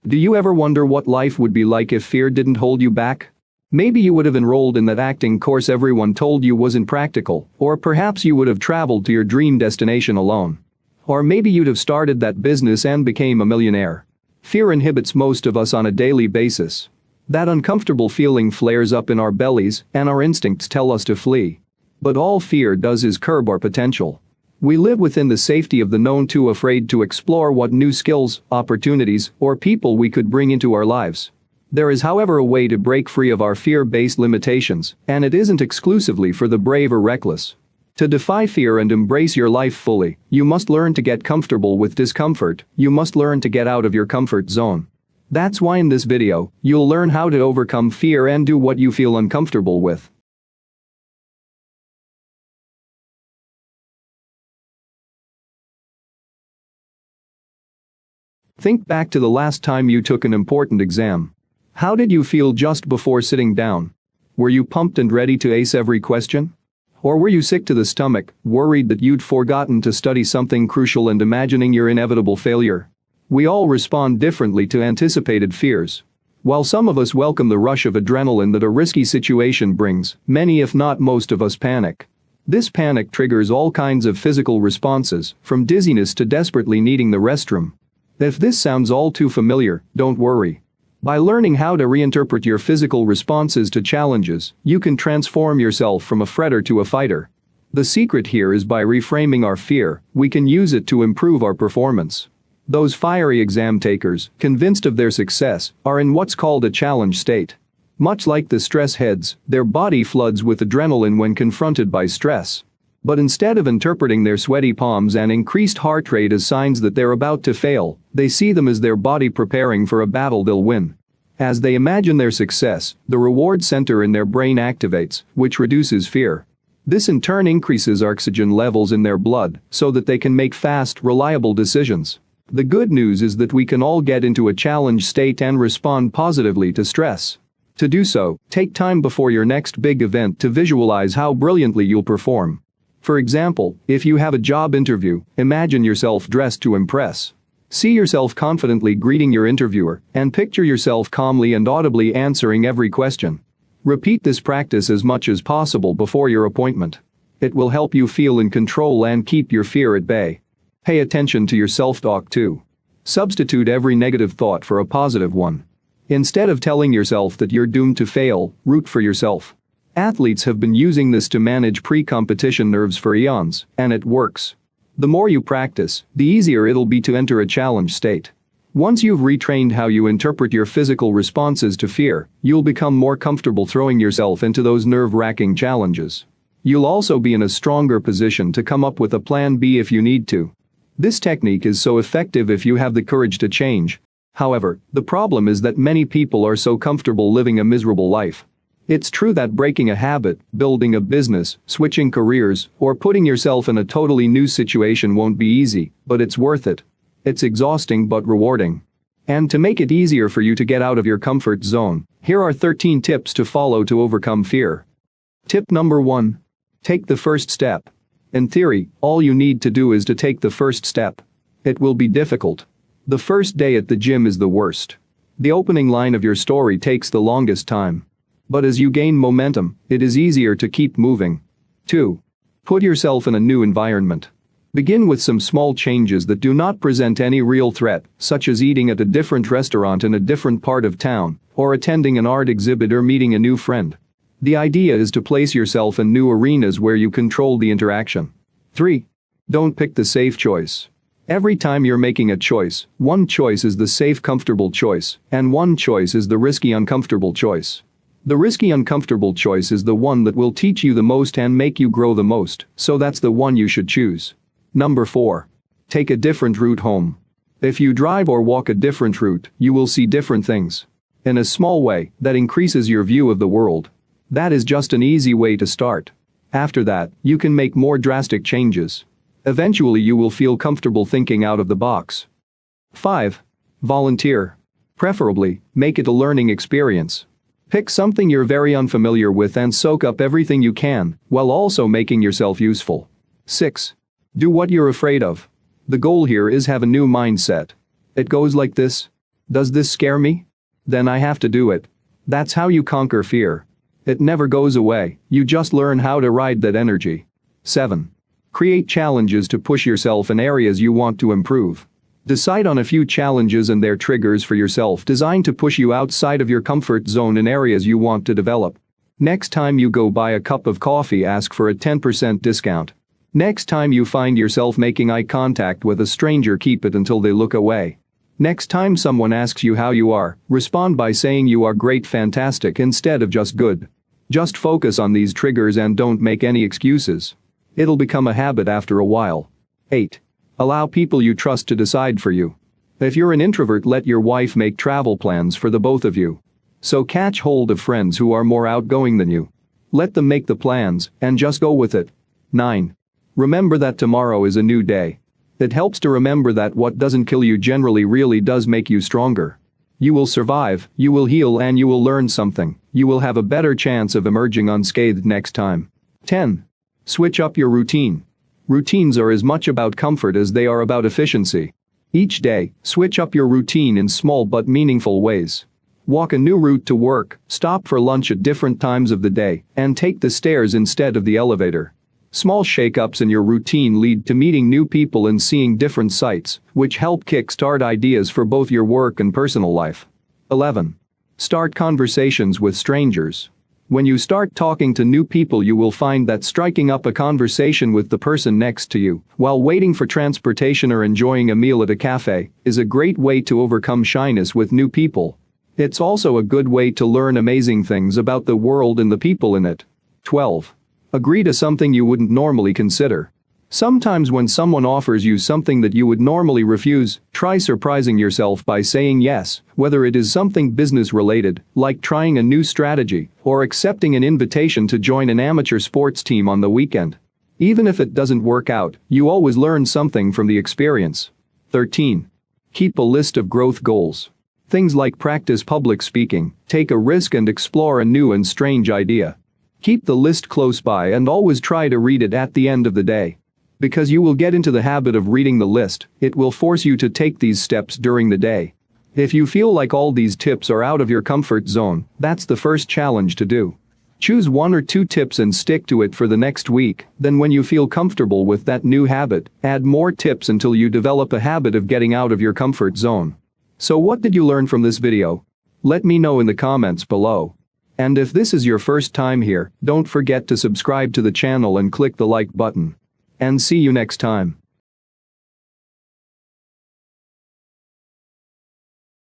Do you ever wonder what life would be like if fear didn't hold you back? Maybe you would have enrolled in that acting course everyone told you wasn't practical, or perhaps you would have traveled to your dream destination alone. Or maybe you'd have started that business and became a millionaire. Fear inhibits most of us on a daily basis. That uncomfortable feeling flares up in our bellies, and our instincts tell us to flee. But all fear does is curb our potential. We live within the safety of the known, too afraid to explore what new skills, opportunities, or people we could bring into our lives. There is, however, a way to break free of our fear-based limitations, and it isn't exclusively for the brave or reckless. To defy fear and embrace your life fully, you must learn to get comfortable with discomfort. You must learn to get out of your comfort zone. That's why in this video, you'll learn how to overcome fear and do what you feel uncomfortable with. Think back to the last time you took an important exam. How did you feel just before sitting down? Were you pumped and ready to ace every question? Or were you sick to the stomach, worried that you'd forgotten to study something crucial and imagining your inevitable failure? We all respond differently to anticipated fears. While some of us welcome the rush of adrenaline that a risky situation brings, many if not most of us panic. This panic triggers all kinds of physical responses, from dizziness to desperately needing the restroom. If this sounds all too familiar, don't worry. By learning how to reinterpret your physical responses to challenges, you can transform yourself from a fretter to a fighter. The secret here is by reframing our fear, we can use it to improve our performance. Those fiery exam takers, convinced of their success, are in what's called a challenge state. Much like the stress heads, their body floods with adrenaline when confronted by stress. But instead of interpreting their sweaty palms and increased heart rate as signs that they're about to fail, they see them as their body preparing for a battle they'll win. As they imagine their success, the reward center in their brain activates, which reduces fear. This in turn increases oxygen levels in their blood so that they can make fast, reliable decisions. The good news is that we can all get into a challenge state and respond positively to stress. To do so, take time before your next big event to visualize how brilliantly you'll perform. For example, if you have a job interview, imagine yourself dressed to impress. See yourself confidently greeting your interviewer, and picture yourself calmly and audibly answering every question. Repeat this practice as much as possible before your appointment. It will help you feel in control and keep your fear at bay. Pay attention to your self-talk too. Substitute every negative thought for a positive one. Instead of telling yourself that you're doomed to fail, root for yourself. Athletes have been using this to manage pre-competition nerves for eons, and it works. The more you practice, the easier it'll be to enter a challenge state. Once you've retrained how you interpret your physical responses to fear, you'll become more comfortable throwing yourself into those nerve-wracking challenges. You'll also be in a stronger position to come up with a plan B if you need to. This technique is so effective if you have the courage to change. However, the problem is that many people are so comfortable living a miserable life. It's true that breaking a habit, building a business, switching careers, or putting yourself in a totally new situation won't be easy, but it's worth it. It's exhausting but rewarding. And to make it easier for you to get out of your comfort zone, here are 13 tips to follow to overcome fear. Tip number 1. Take the first step. In theory, all you need to do is to take the first step. It will be difficult. The first day at the gym is the worst. The opening line of your story takes the longest time. But as you gain momentum, it is easier to keep moving. 2. Put yourself in a new environment. Begin with some small changes that do not present any real threat, such as eating at a different restaurant in a different part of town, or attending an art exhibit or meeting a new friend. The idea is to place yourself in new arenas where you control the interaction. 3. Don't pick the safe choice. Every time you're making a choice, one choice is the safe, comfortable choice, and one choice is the risky, uncomfortable choice. The risky, uncomfortable choice is the one that will teach you the most and make you grow the most, so that's the one you should choose. Number 4. Take a different route home. If you drive or walk a different route, you will see different things. In a small way, that increases your view of the world. That is just an easy way to start. After that, you can make more drastic changes. Eventually you will feel comfortable thinking out of the box. 5. Volunteer. Preferably, make it a learning experience. Pick something you're very unfamiliar with and soak up everything you can, while also making yourself useful. 6. Do what you're afraid of. The goal here is have a new mindset. It goes like this. Does this scare me? Then I have to do it. That's how you conquer fear. It never goes away, you just learn how to ride that energy. 7. Create challenges to push yourself in areas you want to improve. Decide on a few challenges and their triggers for yourself designed to push you outside of your comfort zone in areas you want to develop. Next time you go buy a cup of coffee, ask for a 10% discount. Next time you find yourself making eye contact with a stranger, keep it until they look away. Next time someone asks you how you are, respond by saying you are great, fantastic instead of just good. Just focus on these triggers and don't make any excuses. It'll become a habit after a while. 8. Allow people you trust to decide for you. If you're an introvert, let your wife make travel plans for the both of you. So catch hold of friends who are more outgoing than you. Let them make the plans and just go with it. 9. Remember that tomorrow is a new day. It helps to remember that what doesn't kill you generally really does make you stronger. You will survive, you will heal, and you will learn something. You will have a better chance of emerging unscathed next time. 10. Switch up your routine. Routines are as much about comfort as they are about efficiency. Each day, switch up your routine in small but meaningful ways. Walk a new route to work, stop for lunch at different times of the day, and take the stairs instead of the elevator. Small shake-ups in your routine lead to meeting new people and seeing different sights, which help kick-start ideas for both your work and personal life. 11. Start conversations with strangers. When you start talking to new people, you will find that striking up a conversation with the person next to you, while waiting for transportation or enjoying a meal at a cafe, is a great way to overcome shyness with new people. It's also a good way to learn amazing things about the world and the people in it. 12. Agree to something you wouldn't normally consider. Sometimes when someone offers you something that you would normally refuse, try surprising yourself by saying yes, whether it is something business-related, like trying a new strategy, or accepting an invitation to join an amateur sports team on the weekend. Even if it doesn't work out, you always learn something from the experience. 13. Keep a list of growth goals. Things like practice public speaking, take a risk, and explore a new and strange idea. Keep the list close by and always try to read it at the end of the day. Because you will get into the habit of reading the list, it will force you to take these steps during the day. If you feel like all these tips are out of your comfort zone, that's the first challenge to do. Choose 1 or 2 tips and stick to it for the next week, then when you feel comfortable with that new habit, add more tips until you develop a habit of getting out of your comfort zone. So what did you learn from this video? Let me know in the comments below. And if this is your first time here, don't forget to subscribe to the channel and click the like button. And see you next time.